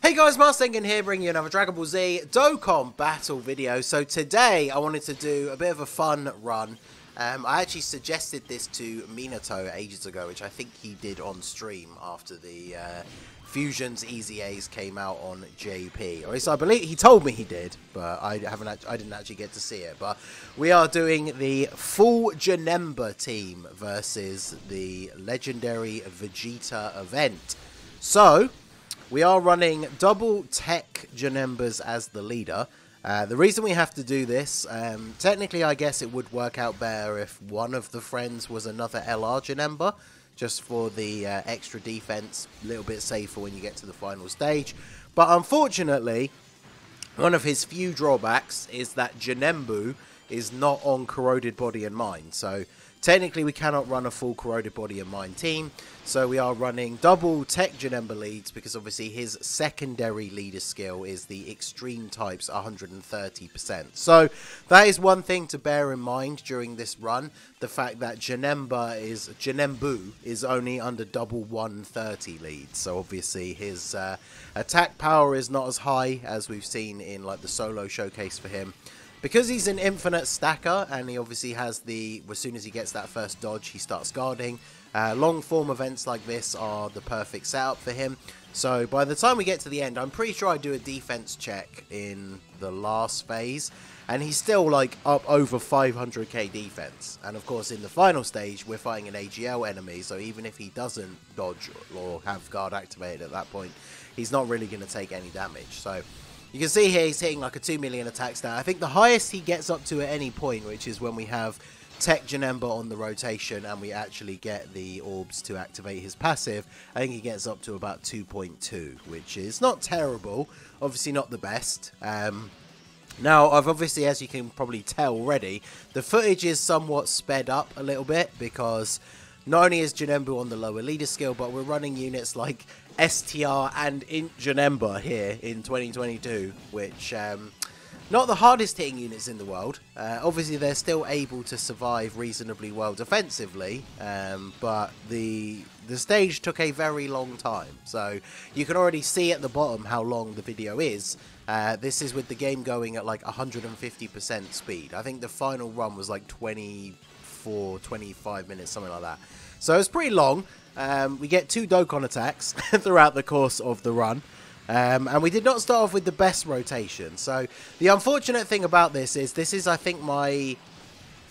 Hey guys, Marstengen here, bringing you another Dragon Ball Z Dokkan battle video. So today I wanted to do a bit of a fun run. I actually suggested this to Minato ages ago, which I think he did on stream after the Fusions Easy A's came out on JP. Or at least I believe he told me he did, but I didn't actually get to see it. But we are doing the full JANMEBA team versus the legendary VEGETA event. So we are running double tech JANMEBAs as the leader. The reason we have to do this, technically I guess it would work out better if one of the friends was another LR JANMEBA, just for the extra defense, a little bit safer when you get to the final stage. But unfortunately, one of his few drawbacks is that JANMEBA is not on Corroded Body and Mind. So technically we cannot run a full Corroded Body and Mind team, so we are running double tech JANMEBA leads because obviously his secondary leader skill is the extreme types 130%. So that is one thing to bear in mind during this run, the fact that JANMEBA is only under double 130 leads. So obviously his attack power is not as high as we've seen in like the solo showcase for him. Because he's an infinite stacker, and he obviously has as soon as he gets that first dodge, he starts guarding. Long form events like this are the perfect setup for him. So by the time we get to the end, I'm pretty sure I do a defense check in the last phase, and he's still like up over 500k defense. And of course in the final stage, we're fighting an AGL enemy, so even if he doesn't dodge or have guard activated at that point, he's not really going to take any damage. So you can see here he's hitting like a 2 million attack stat. I think the highest he gets up to at any point, which is when we have Tech JANMEBA on the rotation and we actually get the orbs to activate his passive, I think he gets up to about 2.2, which is not terrible. Obviously not the best. Now, I've obviously, as you can probably tell already, the footage is somewhat sped up a little bit because not only is JANMEBA on the lower leader skill, but we're running units like STR and INT JANMEBA here in 2022, which not the hardest hitting units in the world. Obviously they're still able to survive reasonably well defensively, but the stage took a very long time. So you can already see at the bottom how long the video is. This is with the game going at like 150% speed. I think the final run was like 25 minutes, something like that. So it's pretty long. We get 2 Dokkan attacks throughout the course of the run. And we did not start off with the best rotation. So the unfortunate thing about this is I think my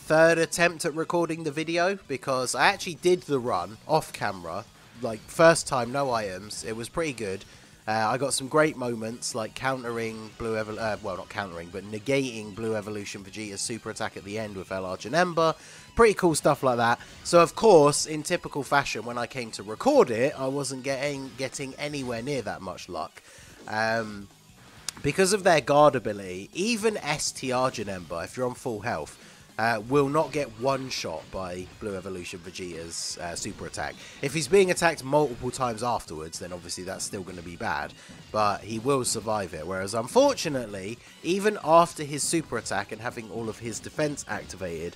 3rd attempt at recording the video, because I actually did the run off camera, like first time, no items. It was pretty good. I got some great moments like countering well, not countering, but negating Blue Evolution Vegeta's super attack at the end with LR JANMEBA. Pretty cool stuff like that. So of course, in typical fashion, when I came to record it, I wasn't getting anywhere near that much luck. Because of their guard ability, even STR JANMEBA, if you're on full health, will not get one shot by Blue Evolution Vegeta's super attack. If he's being attacked multiple times afterwards, then obviously that's still going to be bad, but he will survive it. Whereas unfortunately, even after his super attack and having all of his defense activated,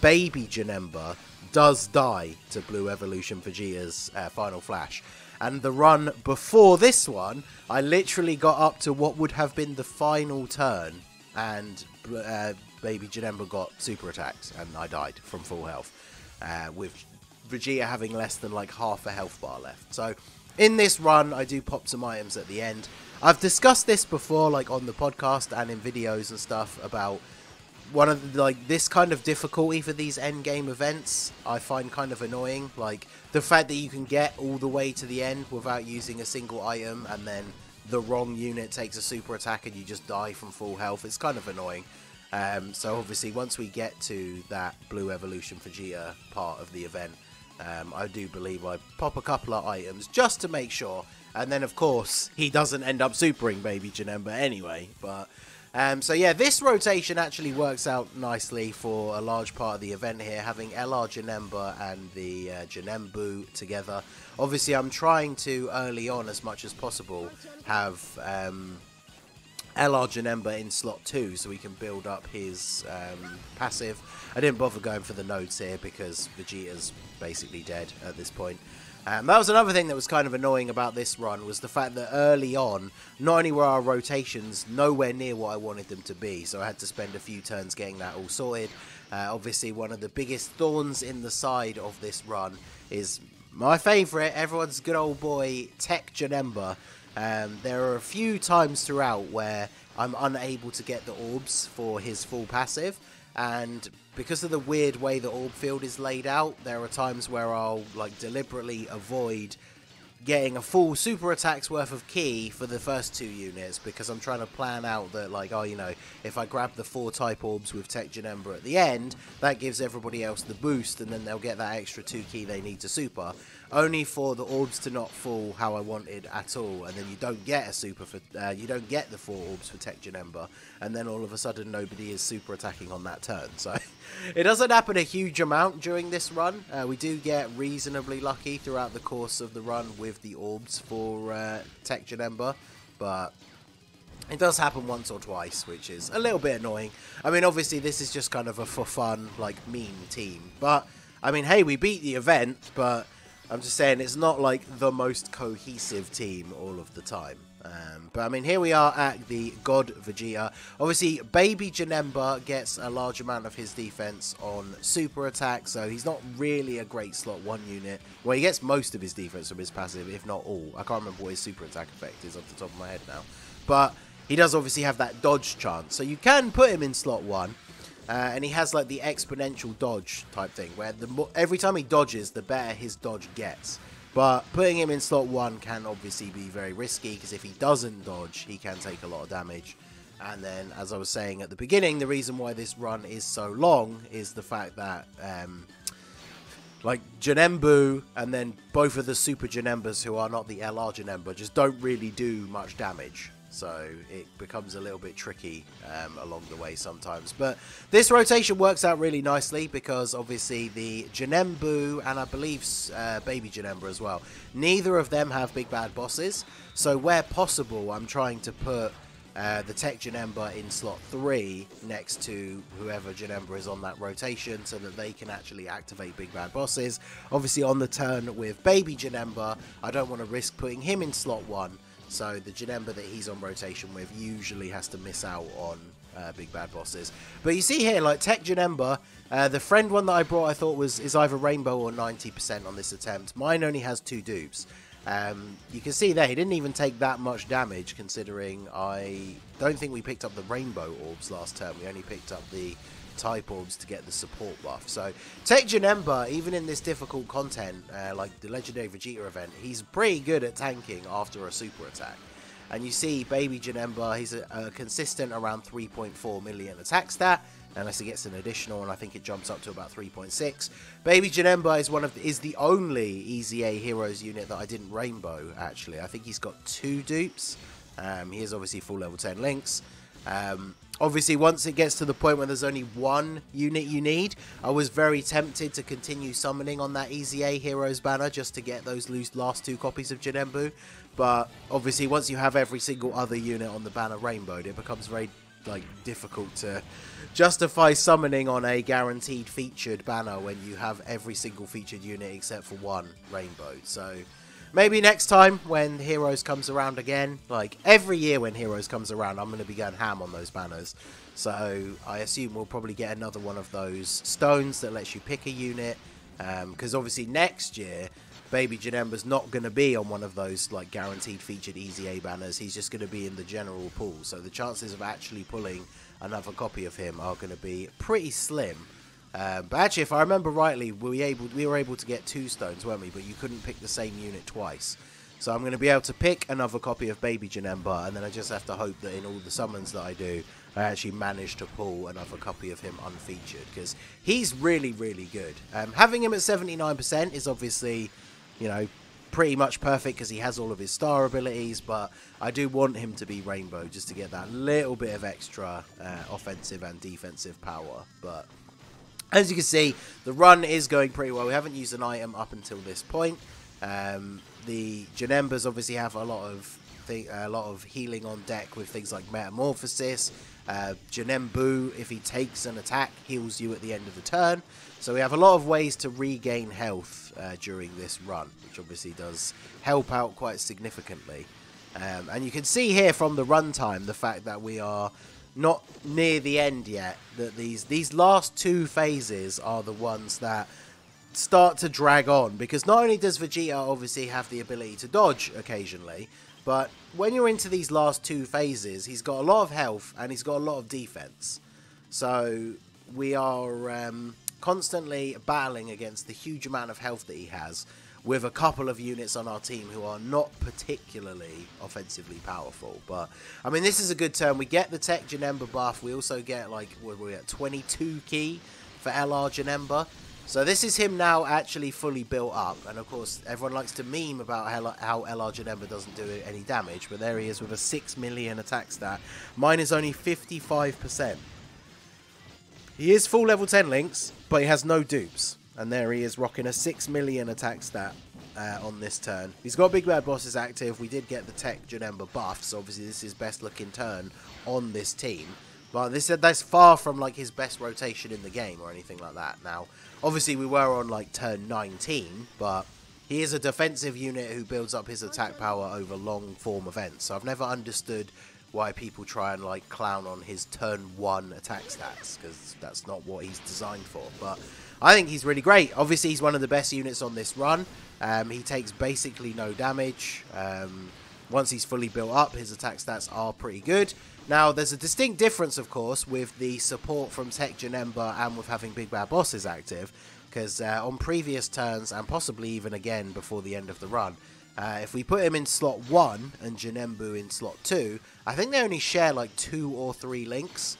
baby JANMEBA does die to Blue Evolution Vegeta's final flash. And the run before this one, I literally got up to what would have been the final turn, and baby JANMEBA got super attacked and I died from full health, with Vegeta having less than like half a health bar left. So in this run I do pop some items at the end. I've discussed this before, like on the podcast and in videos and stuff, about one of the, like this kind of difficulty for these end game events I find kind of annoying. Like the fact that you can get all the way to the end without using a single item, and then the wrong unit takes a super attack and you just die from full health. It's kind of annoying. So obviously once we get to that Blue Evolution Vegeta part of the event, I do believe I pop a couple of items just to make sure. And then of course he doesn't end up supering baby JANMEBA anyway. But so yeah, this rotation actually works out nicely for a large part of the event here, having LR JANMEBA and the JANMEBA together. Obviously I'm trying to, early on as much as possible, have LR JANMEBA in slot 2 so we can build up his passive. I didn't bother going for the nodes here because Vegeta's basically dead at this point. That was another thing that was kind of annoying about this run, was the fact that early on, not only were our rotations nowhere near what I wanted them to be, so I had to spend a few turns getting that all sorted. Obviously, one of the biggest thorns in the side of this run is my favourite, everyone's good old boy, Tech JANMEBA. There are a few times throughout where I'm unable to get the orbs for his full passive, and because of the weird way the orb field is laid out, there are times where I'll like deliberately avoid getting a full super attack's worth of key for the first 2 units, because I'm trying to plan out that, like, oh, you know, if I grab the 4 type orbs with Tech JANMEBA at the end, that gives everybody else the boost, and then they'll get that extra 2 key they need to super, only for the orbs to not fall how I wanted at all, and then you don't get a super for, you don't get the 4 orbs for Tech JANMEBA, and then all of a sudden nobody is super attacking on that turn. So it doesn't happen a huge amount during this run. We do get reasonably lucky throughout the course of the run with the orbs for Tech JANMEBA, but it does happen once or twice, which is a little bit annoying. I mean, obviously this is just kind of a for fun, like, meme team, but I mean, hey, we beat the event, but I'm just saying it's not like the most cohesive team all of the time. But I mean, here we are at the God VEGETA. Obviously, Baby JANMEBA gets a large amount of his defense on super attack, so he's not really a great slot 1 unit. Well, he gets most of his defense from his passive, if not all. I can't remember what his super attack effect is off the top of my head now. But he does obviously have that dodge chance, so you can put him in slot 1. And he has like the exponential dodge type thing, where every time he dodges, the better his dodge gets. But putting him in slot 1 can obviously be very risky, because if he doesn't dodge, he can take a lot of damage. And then, as I was saying at the beginning, the reason why this run is so long is the fact that, like, JANMEBA and then both of the Super JANMEBAs who are not the LR JANMEBA just don't really do much damage. So it becomes a little bit tricky along the way sometimes. But this rotation works out really nicely, because obviously the JANMEBA and I believe Baby JANMEBA as well, neither of them have big bad bosses. So where possible, I'm trying to put the Tech JANMEBA in slot 3 next to whoever JANMEBA is on that rotation, so that they can actually activate big bad bosses. Obviously on the turn with Baby JANMEBA, I don't want to risk putting him in slot 1. So the JANMEBA that he's on rotation with usually has to miss out on big bad bosses. But you see here, like, Tech JANMEBA, the friend one that I brought I thought is either rainbow or 90% on this attempt. Mine only has 2 dupes. You can see there, he didn't even take that much damage, considering I don't think we picked up the rainbow orbs last turn. We only picked up the type orbs to get the support buff. So Tech JANMEBA, even in this difficult content, like the Legendary VEGETA event, he's pretty good at tanking after a super attack. And you see Baby JANMEBA, he's a consistent around 3.4 million attack stat, unless he gets an additional, and I think it jumps up to about 3.6. Baby JANMEBA is the only Easy A Heroes unit that I didn't rainbow, actually. I think he's got 2 dupes. He is obviously full level 10 links. Obviously, once it gets to the point where there's only 1 unit you need, I was very tempted to continue summoning on that Easy A Heroes banner just to get those last 2 copies of JANMEBA. But obviously, once you have every single other unit on the banner rainbowed, it becomes very difficult to justify summoning on a guaranteed featured banner when you have every single featured unit except for 1 rainbowed. So maybe next time when Heroes comes around again, like every year when Heroes comes around, I'm going to be going ham on those banners. So I assume we'll probably get another one of those stones that lets you pick a unit. Because obviously next year, Baby JANMEBA's not going to be on one of those like guaranteed featured Easy A banners. He's just going to be in the general pool. So the chances of actually pulling another copy of him are going to be pretty slim. But actually, if I remember rightly, we were able to get 2 stones, weren't we? But you couldn't pick the same unit twice. So I'm going to be able to pick another copy of Baby JANMEBA, and then I just have to hope that in all the summons that I do, I actually manage to pull another copy of him unfeatured, because he's really, really good. Having him at 79% is obviously, you know, pretty much perfect, because he has all of his star abilities, but I do want him to be rainbow just to get that little bit of extra offensive and defensive power. But as you can see, the run is going pretty well. We haven't used an item up until this point. The JANMEBAs obviously have a lot of a lot of healing on deck with things like Metamorphosis. JANMEBA, if he takes an attack, heals you at the end of the turn. So we have a lot of ways to regain health during this run, which obviously does help out quite significantly. And you can see here from the runtime the fact that we are not near the end yet, that these last two phases are the ones that start to drag on, because not only does Vegeta obviously have the ability to dodge occasionally, but when you're into these last two phases, he's got a lot of health and he's got a lot of defense. So we are constantly battling against the huge amount of health that he has, with a couple of units on our team who are not particularly offensively powerful. But, I mean, this is a good turn. We get the Tech JANMEBA buff. We also get, like, what we're at, 22 key for LR JANMEBA. So this is him now actually fully built up. And, of course, everyone likes to meme about how LR JANMEBA doesn't do any damage. But there he is with a 6 million attack stat. Mine is only 55%. He is full level 10 links, but he has no dupes. And there he is rocking a 6 million attack stat on this turn. He's got Big Bad Bosses active. We did get the Tech JANMEBA buff, so obviously this is best looking turn on this team. But that's far from like his best rotation in the game or anything like that. Now, obviously we were on like turn 19, but he is a defensive unit who builds up his attack power over long form events. So I've never understood why people try and like clown on his turn 1 attack stats, because that's not what he's designed for. But I think he's really great. Obviously, he's one of the best units on this run. He takes basically no damage. Once he's fully built up, his attack stats are pretty good. Now, there's a distinct difference, of course, with the support from Tech JANMEBA and with having Big Bad Bosses active. Because on previous turns, and possibly even again before the end of the run, if we put him in slot 1 and JANMEBA in slot 2, I think they only share like 2 or 3 links.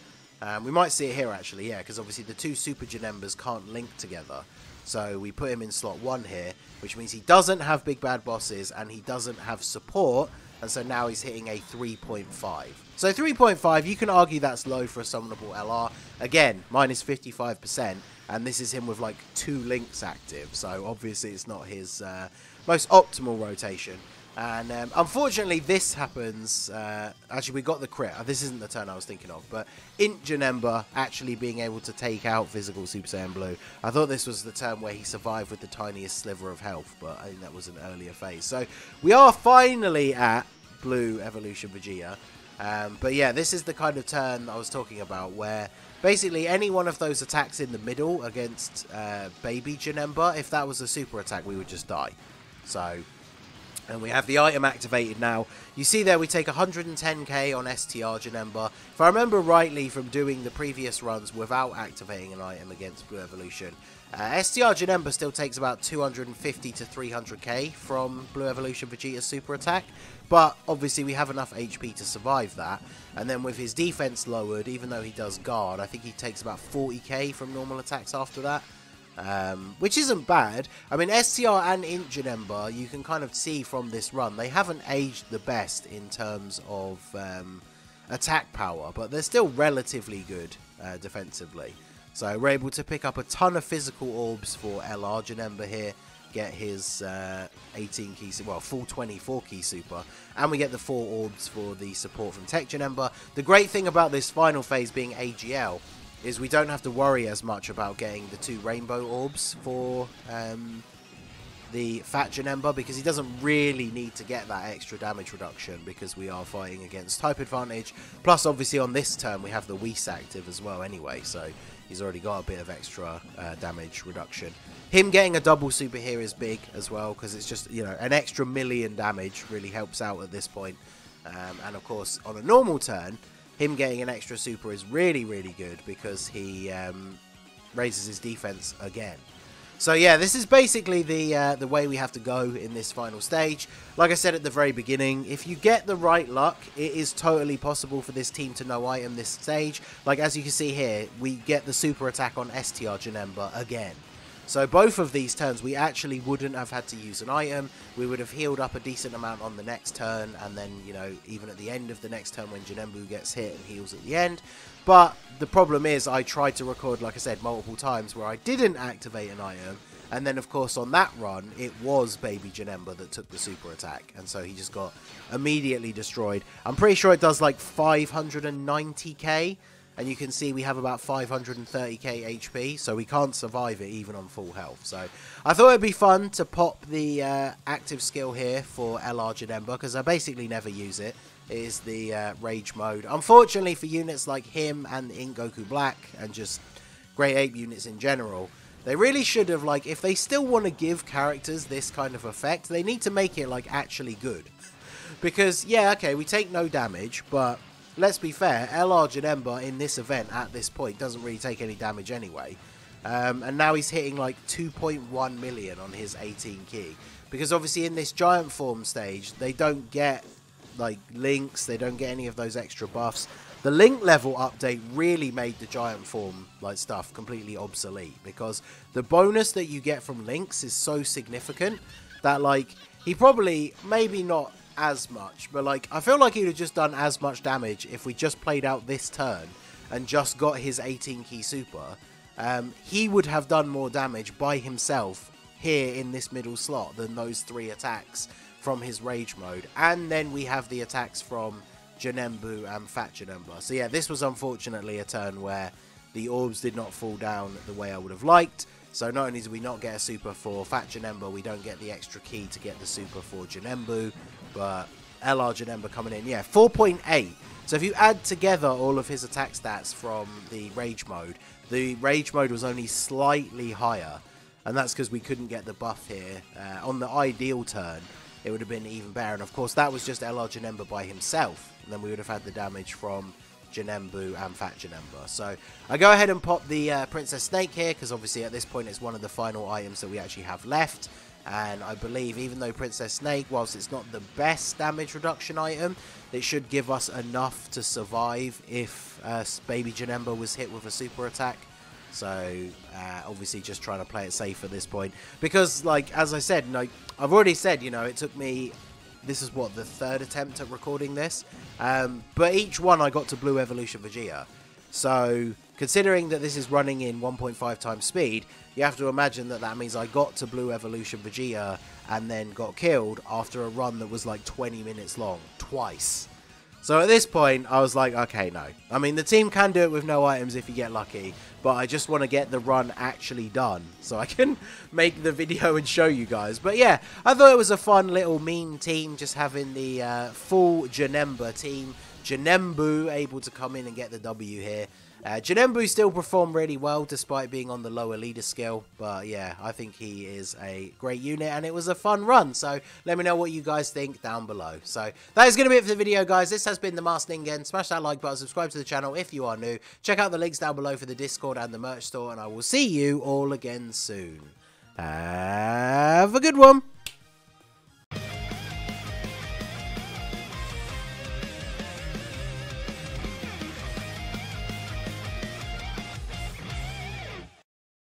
We might see it here actually, yeah, because obviously the two Super JANMEBAs can't link together. So we put him in slot 1 here, which means he doesn't have Big Bad Bosses and he doesn't have support, and so now he's hitting a 3.5. So 3.5, you can argue that's low for a summonable LR. Again, mine is 55%, and this is him with like 2 links active, so obviously it's not his most optimal rotation. And unfortunately, this happens. Actually, we got the crit. This isn't the turn I was thinking of, but Int JANMEBA actually being able to take out physical Super Saiyan Blue. I thought this was the turn where he survived with the tiniest sliver of health, but I think that was an earlier phase. So we are finally at Blue Evolution Vegeta. But yeah, this is the kind of turn I was talking about, where basically any one of those attacks in the middle against Baby JANMEBA, if that was a super attack, we would just die. So. And we have the item activated now. You see there we take 110k on STR JANMEBA. If I remember rightly from doing the previous runs without activating an item against Blue Evolution, STR JANMEBA still takes about 250 to 300k from Blue Evolution Vegeta's super attack. But obviously we have enough HP to survive that. And then with his defense lowered, even though he does guard, I think he takes about 40k from normal attacks after that. Which isn't bad. I mean, STR and Int JANMEBA, you can kind of see from this run, they haven't aged the best in terms of attack power, but they're still relatively good defensively. So we're able to pick up a ton of physical orbs for LR JANMEBA here, get his 18 key, well, full 24 key super, and we get the 4 orbs for the support from Tech JANMEBA. The great thing about this final phase being AGL is we don't have to worry as much about getting the 2 rainbow orbs for the Fat JANMEBA, because he doesn't really need to get that extra damage reduction because we are fighting against type advantage. Plus, obviously, on this turn, we have the Whis active as well anyway, so he's already got a bit of extra damage reduction. Him getting a double super here is big as well, because it's just, you know, an extra million damage really helps out at this point. And, of course, on a normal turn, him getting an extra super is really, really good because he raises his defense again. So yeah, this is basically the way we have to go in this final stage. Like I said at the very beginning, if you get the right luck, it is totally possible for this team to no item this stage. Like as you can see here, we get the super attack on STR JANMEBA again. So both of these turns, we actually wouldn't have had to use an item. We would have healed up a decent amount on the next turn, and then, you know, even at the end of the next turn when JANMEBA gets hit and heals at the end. But the problem is I tried to record, like I said, multiple times where I didn't activate an item, And then, of course, on that run, it was Baby JANMEBA that took the super attack. And so he just got immediately destroyed. I'm pretty sure it does like 590k. And you can see we have about 530k HP. So we can't survive it even on full health. So I thought it'd be fun to pop the active skill here for LR JANMEBA. Because I basically never use it. It is the Rage mode. Unfortunately for units like him and Ink Goku Black. And just Great Ape units in general. They really should have, like, if they still want to give characters this kind of effect, they need to make it, like, actually good. Because, yeah, okay, we take no damage, but let's be fair, LR JANMEBA in this event at this point doesn't really take any damage anyway. And now he's hitting, like, 2.1 million on his 18 key. Because, obviously, in this giant form stage, they don't get, like, links, they don't get any of those extra buffs. The link level update really made the giant form like stuff completely obsolete, because the bonus that you get from links is so significant that, like, he probably, maybe not as much, but, like, I feel like he'd have just done as much damage if we just played out this turn and just got his 18 key super. He would have done more damage by himself here in this middle slot than those 3 attacks from his Rage mode. And then we have the attacks from JANMEBA and Fat JANMEBA. So yeah, this was unfortunately a turn where the orbs did not fall down the way I would have liked. So not only did we not get a super for Fat JANMEBA, we don't get the extra key to get the super for JANMEBA, but LR JANMEBA coming in, yeah, 4.8. So if you add together all of his attack stats from the Rage mode was only slightly higher, and that's because we couldn't get the buff here. On the ideal turn, it would have been even better, and of course that was just LR JANMEBA by himself, and then we would have had the damage from JANMEBA and Fat JANMEBA. So I go ahead and pop the Princess Snake here, because obviously at this point it's one of the final items that we actually have left. And I believe even though Princess Snake, whilst it's not the best damage reduction item, it should give us enough to survive if Baby JANMEBA was hit with a super attack. So obviously just trying to play it safe at this point, because, like, as I said, like I've already said, you know, it took me, this is what, the 3rd attempt at recording this, but each one I got to Blue Evolution Vegeta. So considering that this is running in 1.5 times speed, you have to imagine that that means I got to Blue Evolution Vegeta and then got killed after a run that was like 20 minutes long, twice. So at this point, I was like, okay, no. I mean, the team can do it with no items if you get lucky, but I just want to get the run actually done so I can make the video and show you guys. But yeah, I thought it was a fun little meme team, just having the full JANMEBA team. JANMEBA able to come in and get the W here. JANMEBA still performed really well despite being on the lower leader skill, but yeah, I think he is a great unit and it was a fun run, so let me know what you guys think down below. So that is going to be it for the video, guys. This has been the Masked Ningen. Smash that like button, subscribe to the channel if you are new, check out the links down below for the Discord and the merch store, and I will see you all again soon. Have a good one.